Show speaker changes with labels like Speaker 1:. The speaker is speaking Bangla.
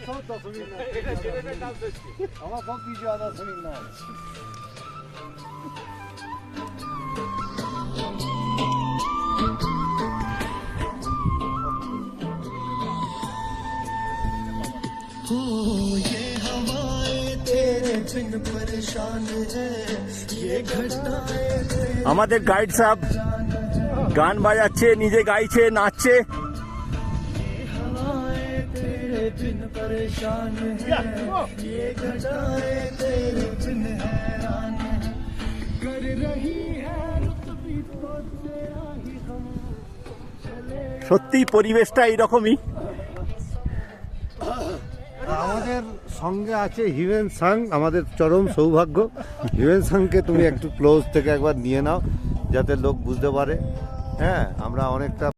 Speaker 1: সব দশমিক আমার সব বিজয়া দশমিক না।
Speaker 2: আমাদের গাইড সাহেব গান বাজাচ্ছে, নিজে গাইছে, নাচছে। সত্যি পরিবেশটা এইরকমই।
Speaker 1: আমাদের সঙ্গে আছে হিউম্যান সাং, আমাদের চরম সৌভাগ্য। হিউম্যান সাংকে তুমি একটু ক্লোজ থেকে একবার নিয়ে নাও, যাতে লোক বুঝতে পারে। হ্যাঁ, আমরা অনেকটা